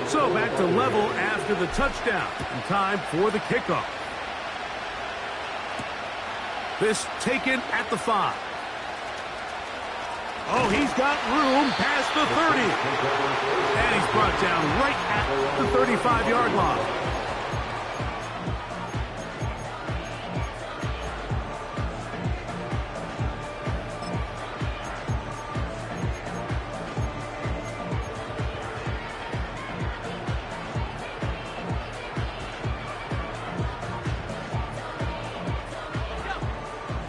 So back to level after the touchdown. And time for the kickoff. This taken at the 5. Oh, he's got room past the 30. And he's brought down right at the 35-yard line.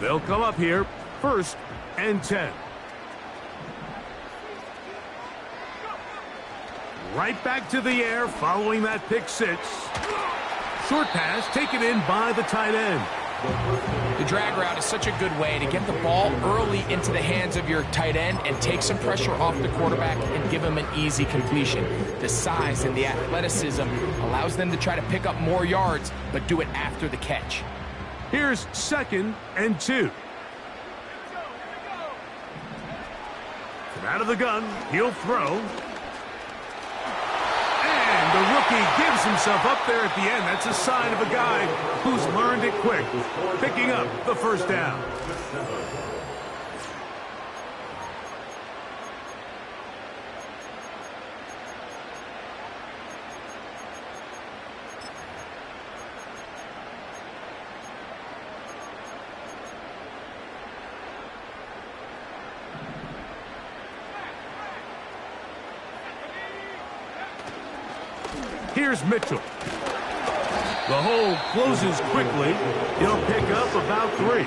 They'll come up here, 1st and 10. Right back to the air following that pick 6. Short pass taken in by the tight end. The drag route is such a good way to get the ball early into the hands of your tight end and take some pressure off the quarterback and give him an easy completion. The size and the athleticism allows them to try to pick up more yards, but do it after the catch. Here's 2nd and 2. From out of the gun, he'll throw. And the rookie gives himself up there at the end. That's a sign of a guy who's learned it quick, picking up the 1st down. Here's Mitchell. The hole closes quickly. He'll pick up about 3.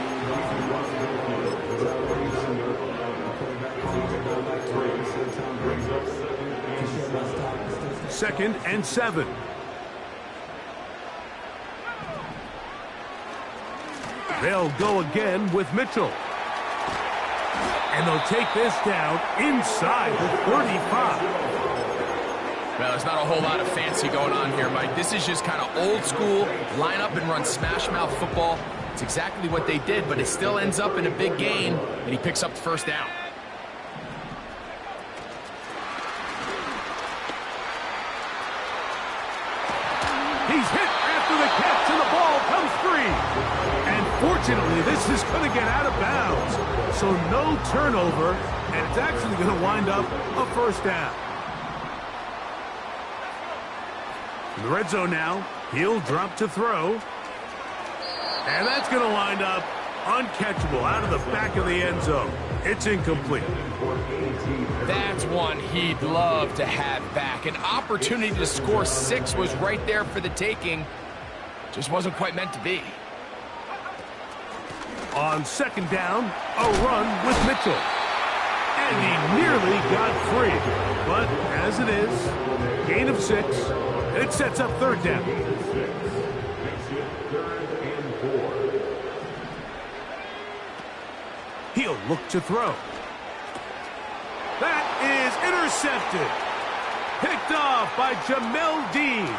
Second and 7. They'll go again with Mitchell. And they'll take this down inside the 35. Well, there's not a whole lot of fancy going on here, Mike. This is just kind of old school, line up and run smash mouth football. It's exactly what they did, but it still ends up in a big gain, and he picks up the 1st down. He's hit after the catch, and the ball comes free. And fortunately, this is going to get out of bounds. So no turnover, and it's actually going to wind up a 1st down. In the red zone now, he'll drop to throw. And that's going to wind up uncatchable out of the back of the end zone. It's incomplete. That's one he'd love to have back. An opportunity to score 6 was right there for the taking. Just wasn't quite meant to be. On 2nd down, a run with Mitchell. And he nearly got free. But as it is, gain of 6. It sets up 3rd down. He'll look to throw. That is intercepted. Picked off by Jamel Dean.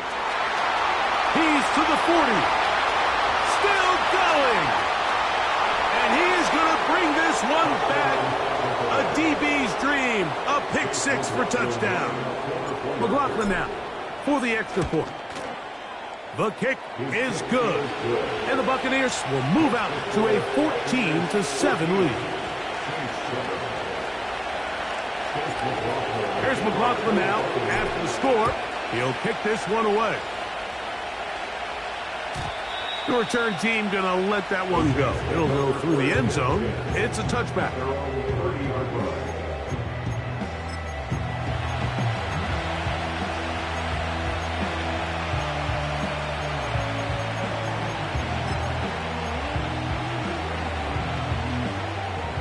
He's to the 40. Still going. And he is going to bring this one back. A DB's dream. A pick 6 for touchdown. McLaughlin now for the extra point. The kick is good. And the Buccaneers will move out to a 14-7 lead. Here's McLaughlin now after the score. He'll kick this one away. The return team going to let that one go. It'll go through the end zone. It's a touchback.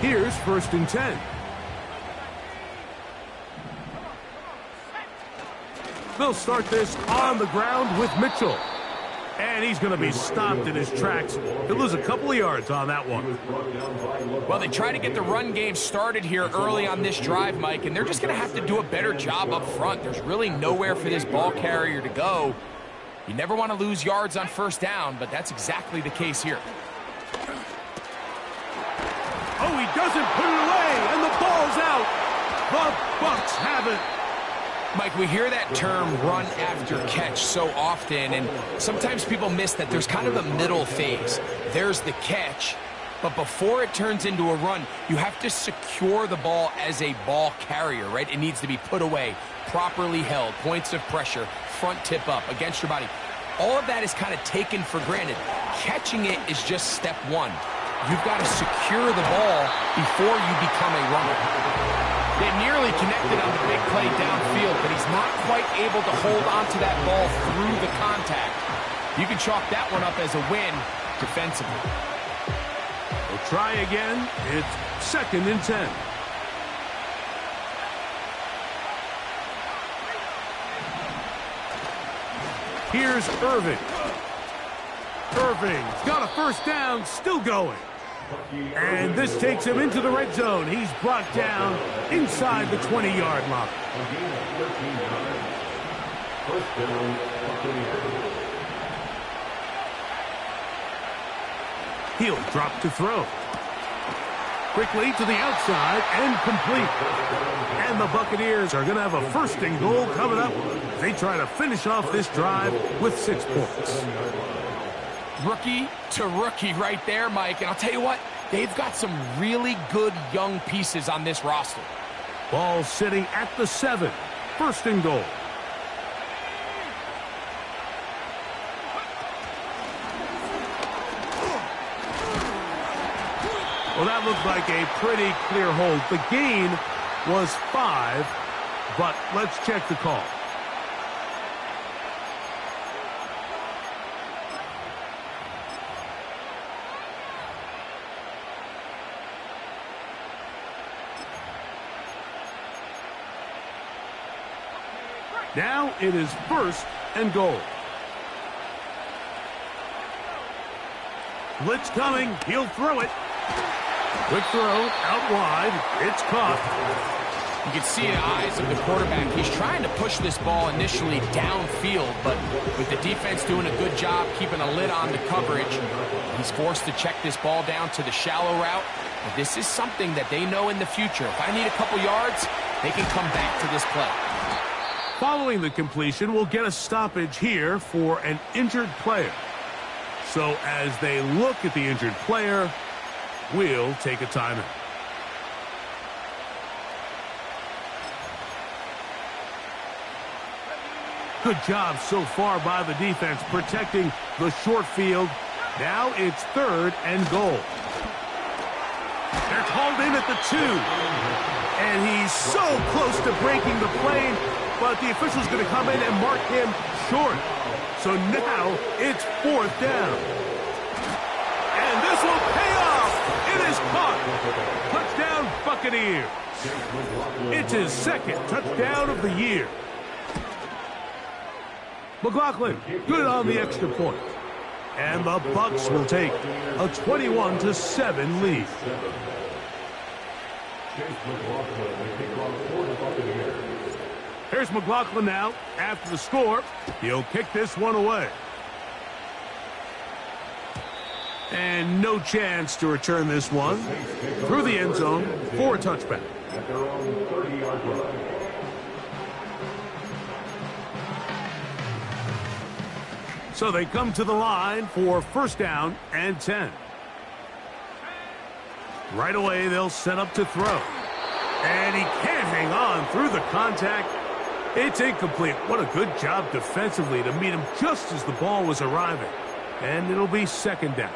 Here's 1st and 10. They'll start this on the ground with Mitchell. And he's going to be stopped in his tracks. He'll lose a couple of yards on that one. Well, they try to get the run game started here early on this drive, Mike, and they're just going to have to do a better job up front. There's really nowhere for this ball carrier to go. You never want to lose yards on 1st down, but that's exactly the case here. Oh, he doesn't put it away, and the ball's out. The Bucs have it. Mike, we hear that term run after catch so often, and sometimes people miss that there's kind of a middle phase. There's the catch, but before it turns into a run, you have to secure the ball as a ball carrier, right? It needs to be put away, properly held, points of pressure, front tip up against your body. All of that is kind of taken for granted. Catching it is just step one. You've got to secure the ball before you become a runner. They nearly connected on the big play downfield, but he's not quite able to hold on to that ball through the contact. You can chalk that one up as a win defensively. We'll try again. It's 2nd and 10. Here's Irving. Irving's got a first down, still going. And this takes him into the red zone. He's brought down inside the 20-yard line. He'll drop to throw. Quickly to the outside and complete. And the Buccaneers are going to have a 1st and goal coming up. They try to finish off this drive with 6 points. Rookie to rookie right there, Mike. And I'll tell you what, they've got some really good young pieces on this roster. Ball sitting at the 7. 1st and goal. Well, that looked like a pretty clear hold. The gain was 5, but let's check the call. Now it is 1st and goal. Blitz coming. He'll throw it. Quick throw out wide. It's caught. You can see in the eyes of the quarterback, he's trying to push this ball initially downfield, but with the defense doing a good job keeping a lid on the coverage, he's forced to check this ball down to the shallow route. But this is something that they know in the future. If I need a couple yards, they can come back to this play. Following the completion, we'll get a stoppage here for an injured player. So as they look at the injured player, we'll take a timeout. Good job so far by the defense protecting the short field. Now it's 3rd and goal. They're called in at the 2. And he's so close to breaking the plane, but the official's going to come in and mark him short. So now it's 4th down. And this will pay off. It is caught. Touchdown, Buccaneers. It's his 2nd touchdown of the year. McLaughlin, good on the extra point. And the Bucs will take a 21-7 lead. Here's McLaughlin now. After the score, he'll kick this one away. And no chance to return this one through the end zone for a touchback. So they come to the line for 1st down and 10. Right away, they'll set up to throw. And he can't hang on through the contact. It's incomplete. What a good job defensively to meet him just as the ball was arriving. And it'll be 2nd down.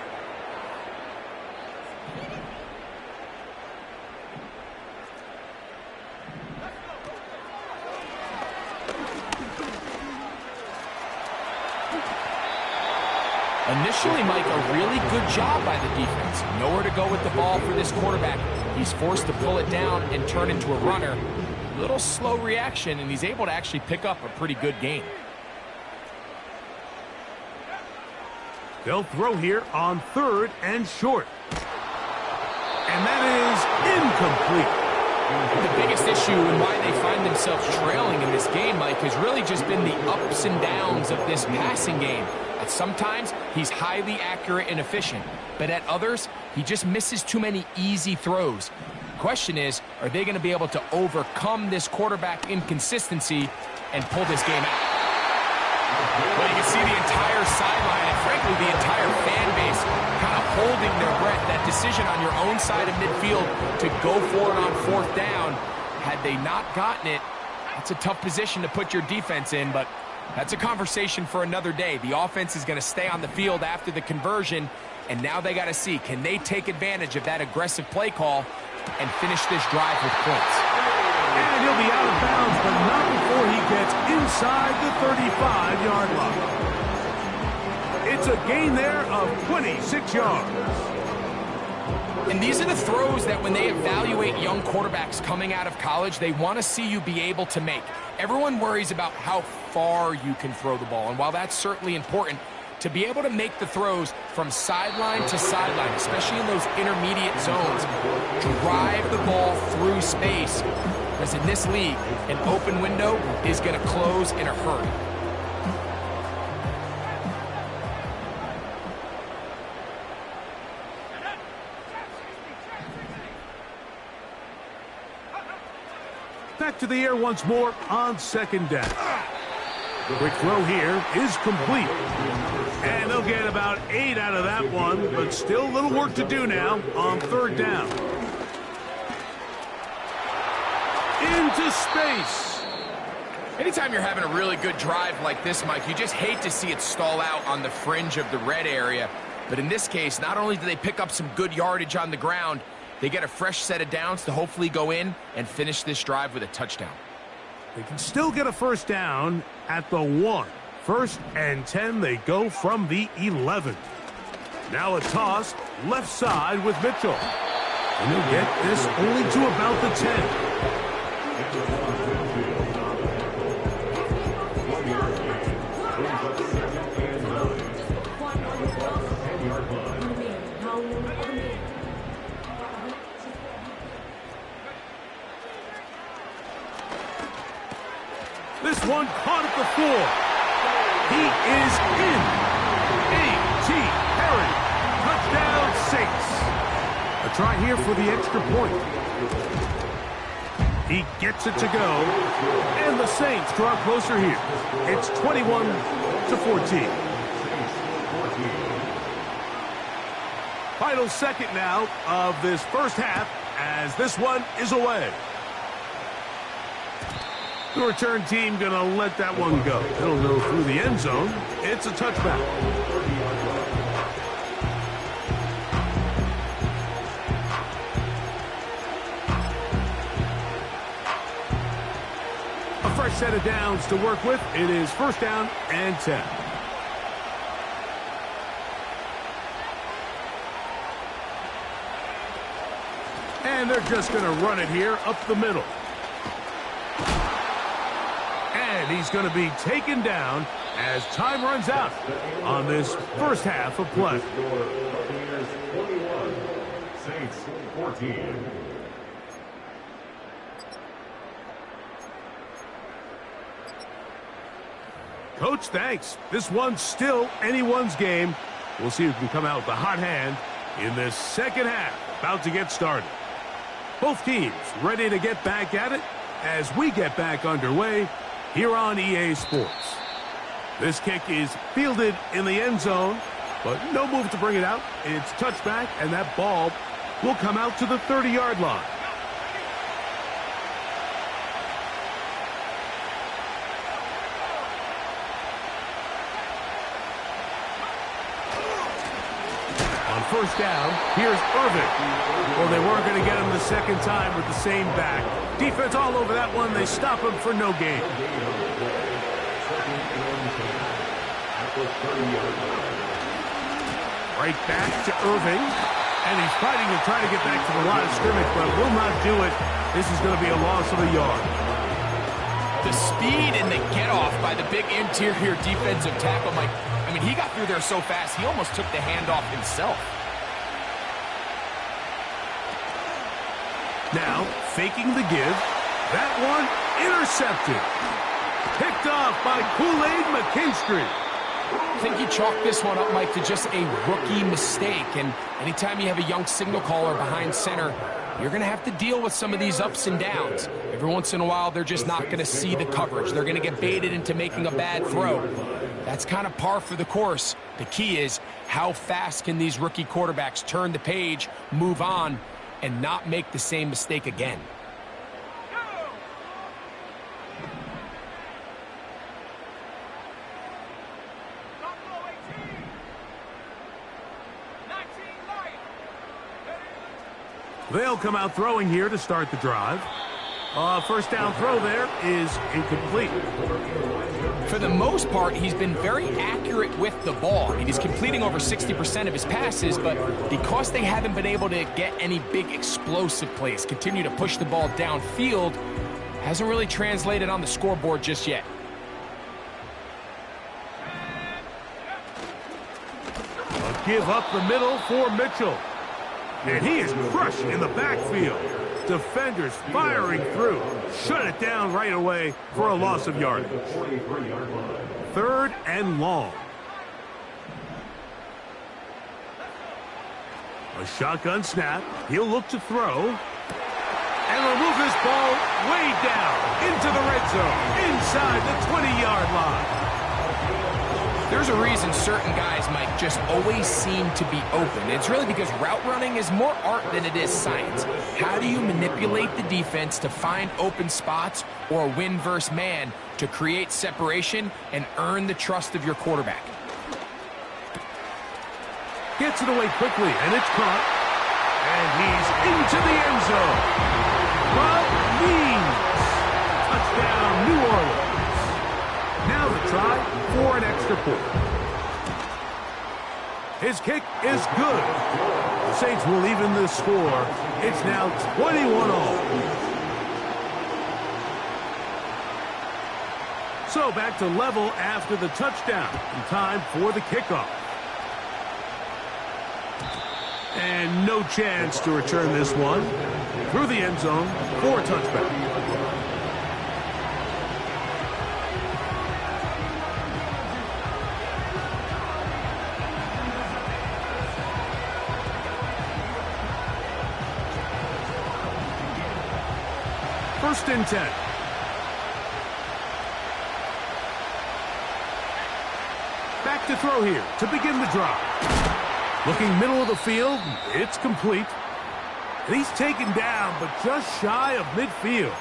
Initially, Mike, a really good job by the defense. Nowhere to go with the ball for this quarterback. He's forced to pull it down and turn into a runner. Little slow reaction, and he's able to actually pick up a pretty good gain. They'll throw here on 3rd and short. And that is incomplete. The biggest issue and why they find themselves trailing in this game, Mike, has really just been the ups and downs of this passing game. At sometimes, he's highly accurate and efficient, but at others, he just misses too many easy throws. question is, are they going to be able to overcome this quarterback inconsistency and pull this game out? Well, you can see the entire sideline and, frankly, the entire fan base kind of holding their breath. That decision on your own side of midfield to go for it on 4th down, had they not gotten it, that's a tough position to put your defense in, but that's a conversation for another day. The offense is going to stay on the field after the conversion, and now they got to see, can they take advantage of that aggressive play call and finish this drive with points? And he'll be out of bounds, but not before he gets inside the 35-yard line. It's a gain there of 26 yards. And these are the throws that when they evaluate young quarterbacks coming out of college, they want to see you be able to make. Everyone worries about how far you can throw the ball, and while that's certainly important, to be able to make the throws from sideline to sideline, especially in those intermediate zones, drive the ball through space, because in this league, an open window is going to close in a hurry. Back to the air once more on 2nd down. The quick throw here is complete. And they'll get about 8 out of that one, but still a little work to do now on 3rd down. Into space. Anytime you're having a really good drive like this, Mike, you just hate to see it stall out on the fringe of the red area. But in this case, not only do they pick up some good yardage on the ground, they get a fresh set of downs to hopefully go in and finish this drive with a touchdown. They can still get a 1st down at the 1. 1st and 10, they go from the 11. Now a toss left side with Mitchell. And they'll get this only to about the 10. This one caught at the 4. He is in. A.T. Perry. Touchdown, Saints. A try here for the extra point. He gets it to go. And the Saints draw closer here. It's 21-14. Final second now of this 1st half as this one is away. The return team going to let that one go. It'll go through the end zone. It's a touchback. A fresh set of downs to work with. It is 1st down and 10. And they're just going to run it here up the middle. And he's going to be taken down as time runs out on this 1st half of play. Saints 14. Coach, thanks. This one's still anyone's game. We'll see who can come out with the hot hand in this 2nd half. About to get started. Both teams ready to get back at it as we get back underway here on EA Sports. This kick is fielded in the end zone, but no move to bring it out. It's touchback, and that ball will come out to the 30-yard line. On 1st down, here's Irvin. Well, they weren't going to get him the 2nd time with the same back. Defense all over that one. They stop him for no gain. Right back to Irving. And he's fighting to try to get back to the line of scrimmage, but will not do it. This is going to be a loss of a yard. The speed and the get-off by the big interior defensive tackle, Mike. I mean, he got through there so fast, he almost took the handoff himself. Now, faking the give. That one intercepted. Picked off by Kool-Aid McKinstry. I think you chalk this one up, Mike, to just a rookie mistake. And anytime you have a young signal caller behind center, you're going to have to deal with some of these ups and downs. Every once in a while, they're just not going to see the coverage. They're going to get baited into making a bad throw. That's kind of par for the course. The key is, how fast can these rookie quarterbacks turn the page, move on, and not make the same mistake again? They'll come out throwing here to start the drive. First down throw there is incomplete. For the most part, he's been very accurate with the ball. I mean, he's completing over 60% of his passes, but because they haven't been able to get any big explosive plays, continue to push the ball downfield, hasn't really translated on the scoreboard just yet. A give up the middle for Mitchell. And he is crushed in the backfield. Defenders firing through. Shut it down right away for a loss of yardage. 3rd and long. A shotgun snap. He'll look to throw. And will move this ball way down into the red zone. Inside the 20-yard line. There's a reason certain guys, Mike, just always seem to be open. It's really because route running is more art than it is science. How do you manipulate the defense to find open spots or win versus man to create separation and earn the trust of your quarterback? Gets it away quickly, and it's caught. And he's into the end zone. But leads. Touchdown, New Orleans. Now the try for an extra point. His kick is good. The Saints will even the score. It's now 21-all. So back to level after the touchdown. And time for the kickoff. And no chance to return this one. Through the end zone for a touchback. First and 10. Back to throw here to begin the drive. Looking middle of the field, it's complete. And he's taken down, but just shy of midfield.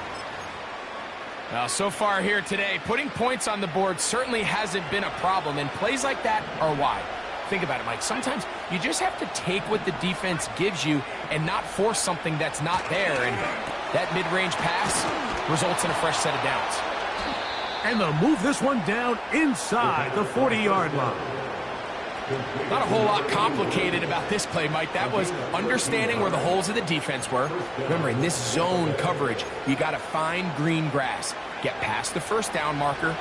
Well, so far here today, putting points on the board certainly hasn't been a problem, and plays like that are why. Think about it, Mike. Sometimes you just have to take what the defense gives you and not force something that's not there, and that mid-range pass results in a fresh set of downs. And they'll move this one down inside the 40-yard line. Not a whole lot complicated about this play, Mike. That was understanding where the holes of the defense were. Remember, in this zone coverage, you got to find green grass. Get past the first down marker,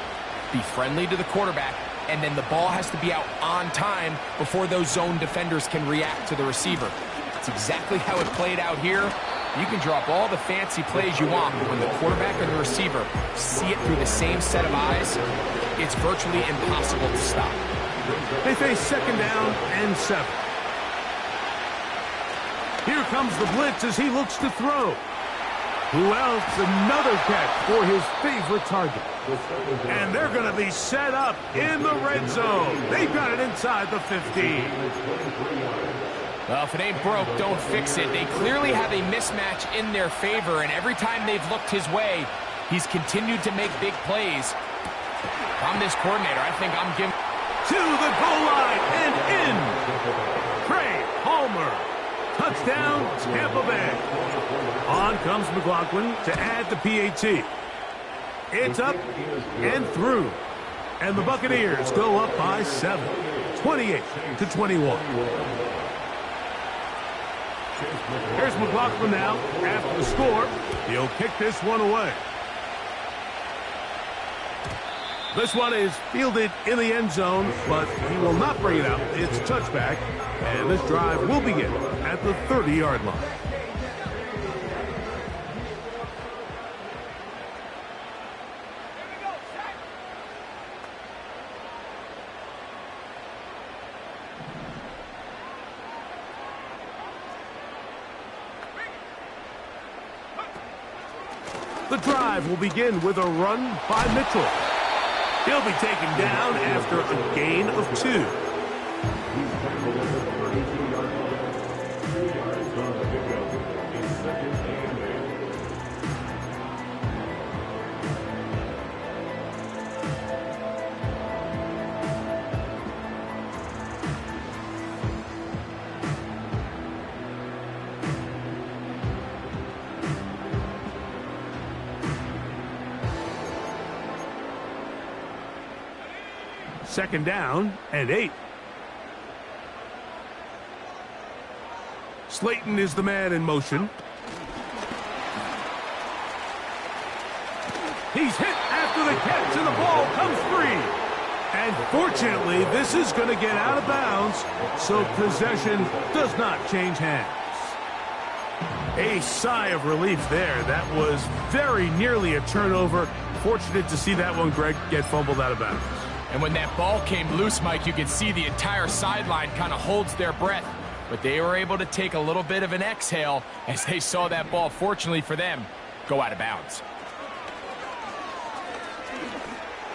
be friendly to the quarterback, and then the ball has to be out on time before those zone defenders can react to the receiver. That's exactly how it played out here. You can drop all the fancy plays you want, but when the quarterback and the receiver see it through the same set of eyes, it's virtually impossible to stop. They face second down and 7. Here comes the blitz as he looks to throw. Who else? Another catch for his favorite target. And they're going to be set up in the red zone. They've got it inside the 15. Well, if it ain't broke, don't fix it. They clearly have a mismatch in their favor, and every time they've looked his way, he's continued to make big plays. If I'm this coordinator, I think I'm giving... To the goal line and in. Trey Palmer. Touchdown, Tampa Bay. On comes McLaughlin to add the PAT. It's up and through. And the Buccaneers go up by 7. 28-21. Here's McLaughlin now after the score. He'll kick this one away. This one is fielded in the end zone, but he will not bring it out. It's touchback, and this drive will begin at the 30-yard line. The drive will begin with a run by Mitchell. He'll be taken down after a gain of 2. Second down and 8. Slayton is the man in motion. He's hit after the catch, and the ball comes free. And fortunately, this is going to get out of bounds, so possession does not change hands. A sigh of relief there. That was very nearly a turnover. Fortunate to see that one, Greg, get fumbled out of bounds. And when that ball came loose, Mike, you could see the entire sideline kind of holds their breath. But they were able to take a little bit of an exhale as they saw that ball, fortunately for them, go out of bounds.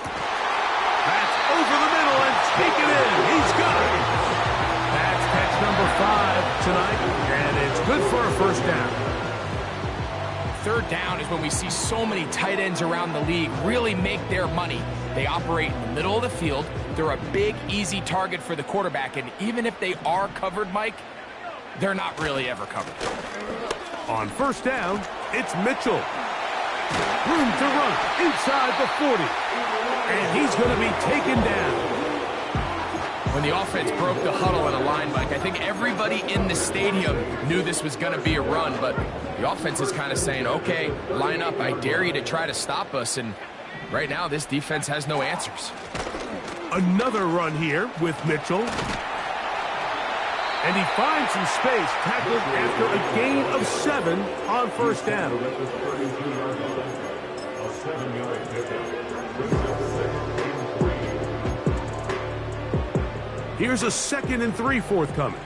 That's over the middle and take it in. He's got it. That's catch number 5 tonight, and it's good for a first down. Third down is when we see so many tight ends around the league really make their money. They operate in the middle of the field. They're a big, easy target for the quarterback, and even if they are covered, Mike, they're not really ever covered. On first down, it's Mitchell. Room to run inside the 40. And he's going to be taken down. When the offense broke the huddle in a line, Mike, I think everybody in the stadium knew this was going to be a run, but the offense is kind of saying, okay, line up, I dare you to try to stop us, and right now this defense has no answers. Another run here with Mitchell. And he finds some space, tackled after a gain of 7 on first down. Here's a 2nd and 3 forthcoming.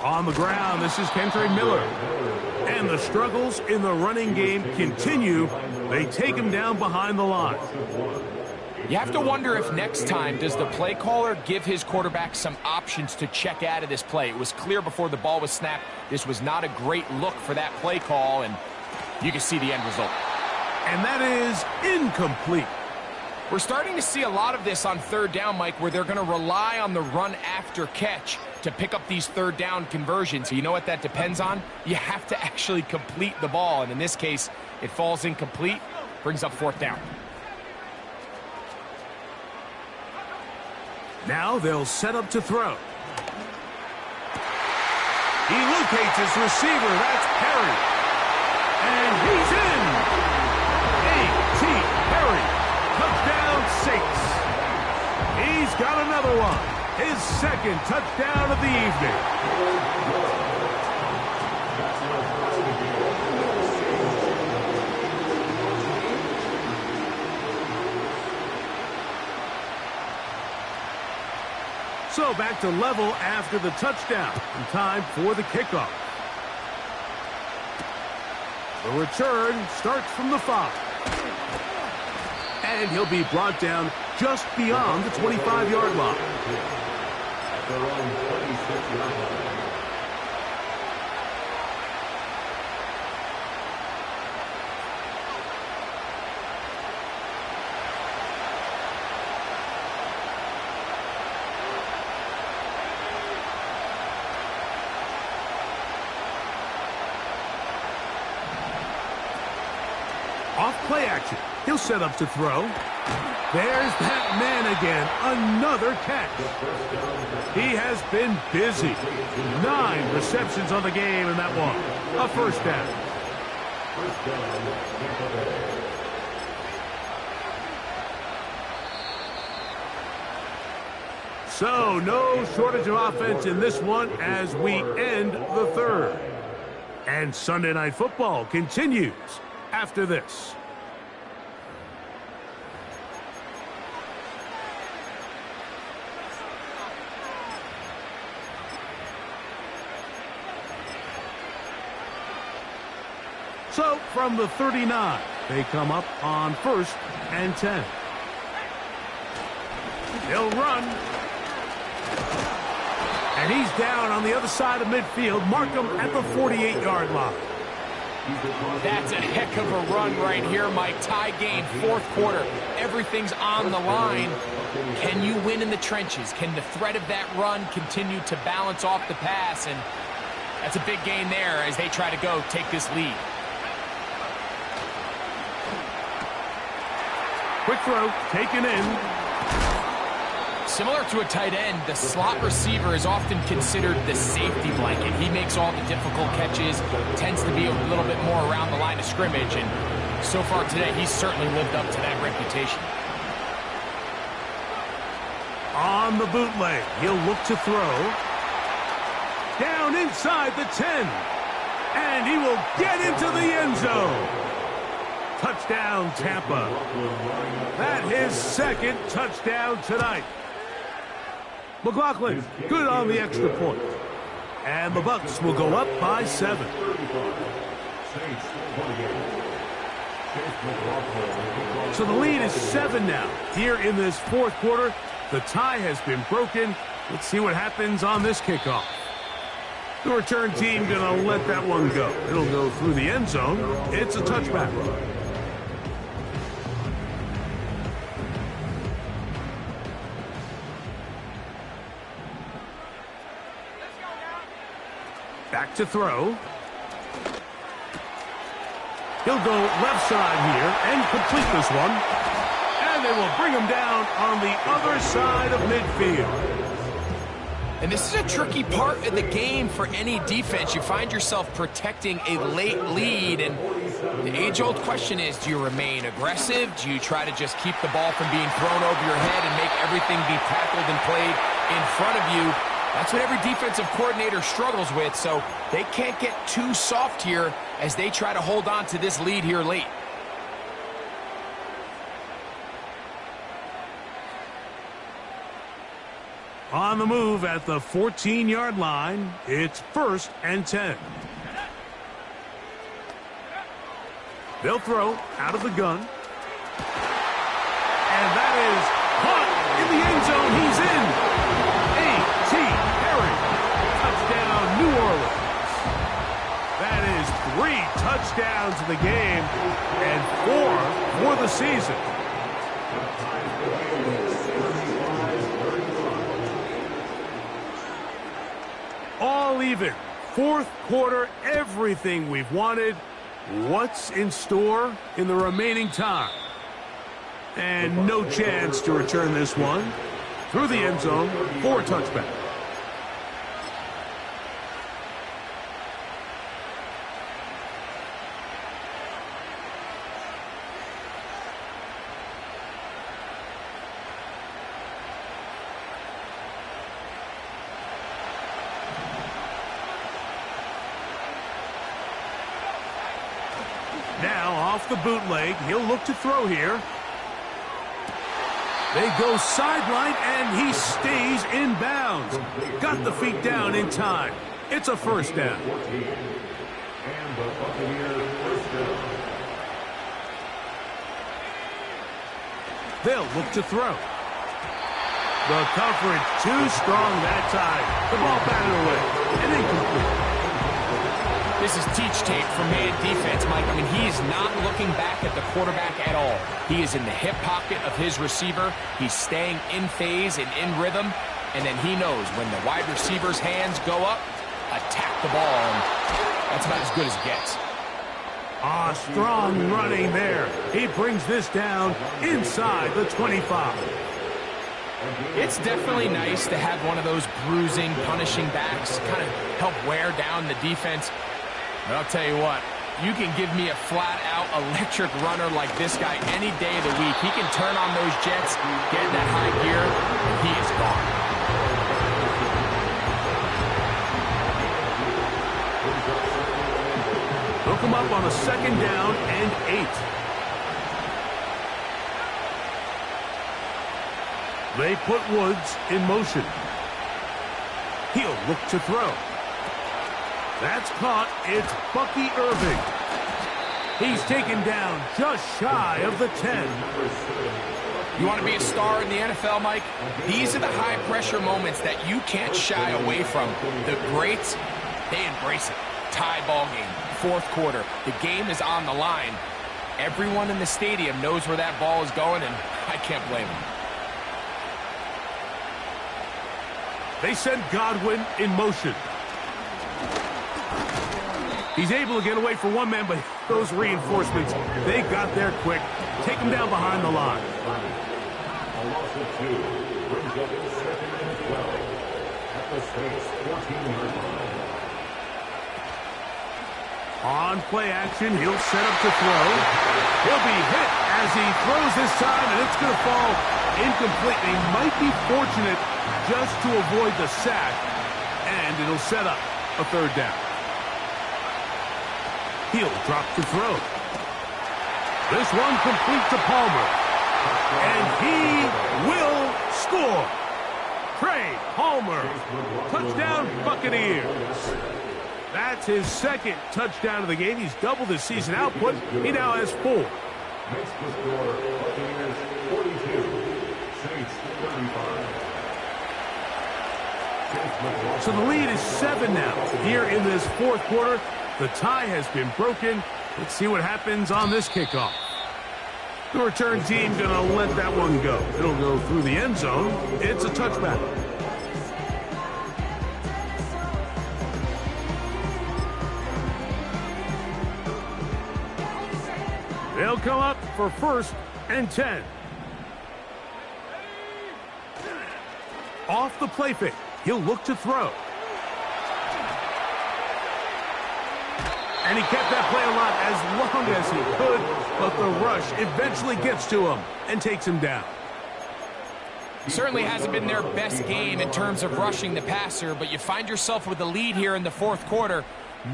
On the ground, this is Kentre Miller. And the struggles in the running game continue. They take him down behind the line. You have to wonder if next time, does the play caller give his quarterback some options to check out of this play? It was clear before the ball was snapped. This was not a great look for that play call, and you can see the end result. And that is incomplete. We're starting to see a lot of this on third down, Mike, where they're going to rely on the run after catch to pick up these third down conversions. So you know what that depends on? You have to actually complete the ball, and in this case, it falls incomplete, brings up fourth down. Now they'll set up to throw. He locates his receiver. That's Perry. And he's in. A.T. Perry. Touchdown 6. He's got another one. His 2nd touchdown of the evening. So back to level after the touchdown. And time for the kickoff. The return starts from the 5. And he'll be brought down just beyond the 25-yard line. Their own 26-yard line. Off play action. He'll set up to throw. There's that man again. Another catch. He has been busy. 9 receptions on the game in that one. A first down. So no shortage of offense in this one as we end the third. And Sunday Night Football continues after this. So from the 39, they come up on 1st and 10. He'll run. And he's down on the other side of midfield. Mark him at the 48-yard line. That's a heck of a run right here, Mike. Tie game, 4th quarter. Everything's on the line. Can you win in the trenches? Can the threat of that run continue to balance off the pass? And that's a big gain there as they try to go take this lead. Quick throw, taken in. Similar to a tight end, the slot receiver is often considered the safety blanket. He makes all the difficult catches, tends to be a little bit more around the line of scrimmage, and so far today, he's certainly lived up to that reputation. On the bootleg, he'll look to throw. Down inside the 10. And he will get into the end zone. Touchdown, Tampa. That's his 2nd touchdown tonight. McLaughlin, good on the extra point. And the Bucs will go up by 7. So the lead is 7 now. Here in this 4th quarter, the tie has been broken. Let's see what happens on this kickoff. The return team going to let that one go. It'll go through the end zone. It's a touchback. Back to throw. He'll go left side here and complete this one. And they will bring him down on the other side of midfield. And this is a tricky part of the game for any defense. You find yourself protecting a late lead, and the age-old question is, do you remain aggressive? Do you try to just keep the ball from being thrown over your head and make everything be tackled and played in front of you? That's what every defensive coordinator struggles with, so they can't get too soft here as they try to hold on to this lead here late. On the move at the 14-yard line, it's 1st and 10. They'll throw out of the gun. And that is caught in the end zone. He's in. A.T. Perry. Touchdown, New Orleans. That is 3 touchdowns in the game and 4 for the season. All even. 4th quarter, everything we've wanted. What's in store in the remaining time? And no chance to return this one. Through the end zone for a touchback. Now off the bootleg, he'll look to throw here. They go sideline, and he stays in bounds. Got the feet down in time. It's a 1st down. They'll look to throw. The coverage too strong that time. The ball batted away and incomplete. This is teach tape for man defense, Mike. I mean, he is not looking back at the quarterback at all. He is in the hip pocket of his receiver. He's staying in phase and in rhythm. And then he knows when the wide receiver's hands go up, attack the ball. And that's about as good as it gets. Strong running there. He brings this down inside the 25. It's definitely nice to have one of those bruising, punishing backs kind of help wear down the defense. But I'll tell you what, you can give me a flat-out electric runner like this guy any day of the week. He can turn on those jets, get in that high gear, and he is gone. Hook him up on a 2nd down and 8. They put Woods in motion. He'll look to throw. That's caught. It's Bucky Irving. He's taken down just shy of the 10. You want to be a star in the NFL, Mike? These are the high-pressure moments that you can't shy away from. The greats, they embrace it. Tie ball game, fourth quarter. The game is on the line. Everyone in the stadium knows where that ball is going, and I can't blame them. They send Godwin in motion. He's able to get away from one man, but those reinforcements, they got there quick. Take him down behind the line. A loss of 2 brings up 2nd and 12 at the Saints' 14-yard line. On play action, he'll set up to throw. He'll be hit as he throws this time, and it's going to fall incomplete. He might be fortunate just to avoid the sack, and it'll set up a 3rd down. He'll drop to throw. This one complete to Palmer. And he will score. Trey Palmer. Touchdown, Buccaneers. That's his 2nd touchdown of the game. He's doubled his season output. He now has 4. Makes the score Buccaneers 42, Saints 35. So the lead is 7 now here in this 4th quarter. The tie has been broken. Let's see what happens on this kickoff. The return team going to let that one go. It'll go through the end zone. It's a touchback. They'll come up for 1st and 10. Off the play fake. He'll look to throw. And he kept that play alive as long as he could, but the rush eventually gets to him and takes him down. Certainly hasn't been their best game in terms of rushing the passer, but you find yourself with a lead here in the 4th quarter.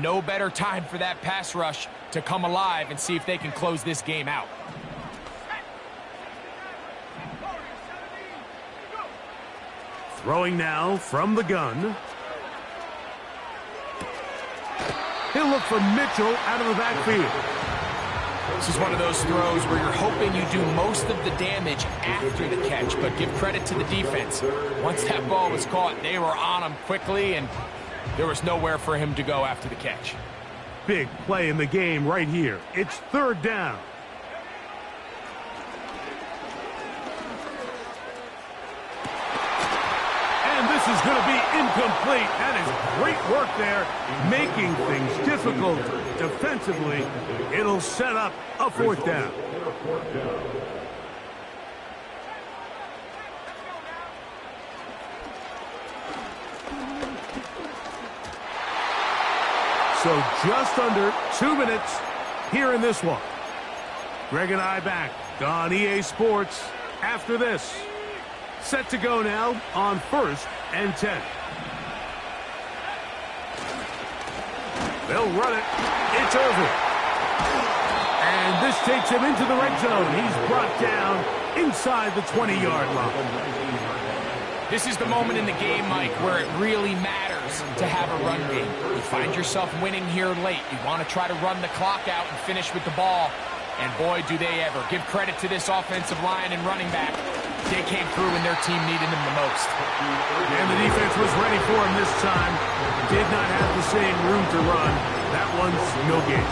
No better time for that pass rush to come alive and see if they can close this game out. Throwing now from the gun. He'll look for Mitchell out of the backfield. This is one of those throws where you're hoping you do most of the damage after the catch, but give credit to the defense. Once that ball was caught, they were on him quickly, and there was nowhere for him to go after the catch. Big play in the game right here. It's 3rd down. And this is going to be incomplete. That is great work there, making things difficult defensively. It'll set up a 4th down. So just under 2 minutes here in this one. Greg and I back on EA Sports after this. Set to go now on 1st and 10. They'll run it. It's Irvin. And this takes him into the red zone. He's brought down inside the 20-yard line. This is the moment in the game, Mike, where it really matters to have a run game. You find yourself winning here late. You want to try to run the clock out and finish with the ball. And boy, do they ever. Give credit to this offensive line and running back. They came through when their team needed them the most. And the defense was ready for him this time. Did not have the same room to run. That one's no game.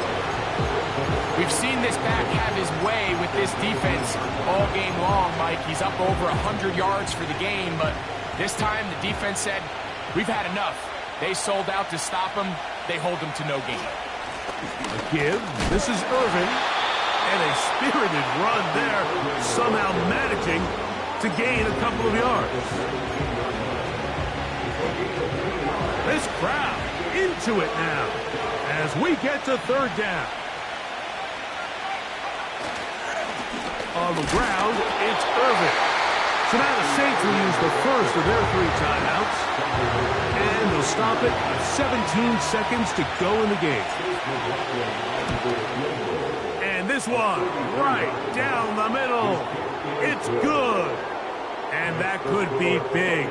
We've seen this back have his way with this defense all game long, Mike. He's up over 100 yards for the game, but this time the defense said, we've had enough. They sold out to stop him. They hold him to no gain. A give. This is Irvin. And a spirited run there, somehow managing to gain a couple of yards. This crowd into it now as we get to 3rd down. On the ground, it's Irvin. So now the Saints will use the first of their 3 timeouts. And they'll stop it with 17 seconds to go in the game. And this one, right down the middle. It's good. And that could be big.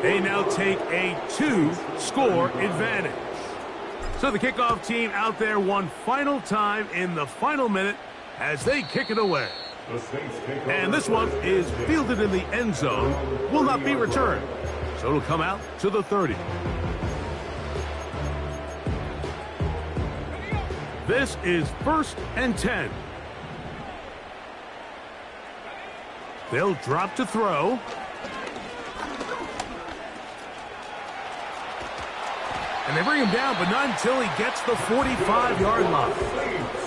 They now take a 2-score advantage. So the kickoff team out there one final time in the final minute as they kick it away. And this one is fielded in the end zone, will not be returned. So it'll come out to the 30. This is 1st and 10. They'll drop to throw. And they bring him down, but not until he gets the 45-yard line.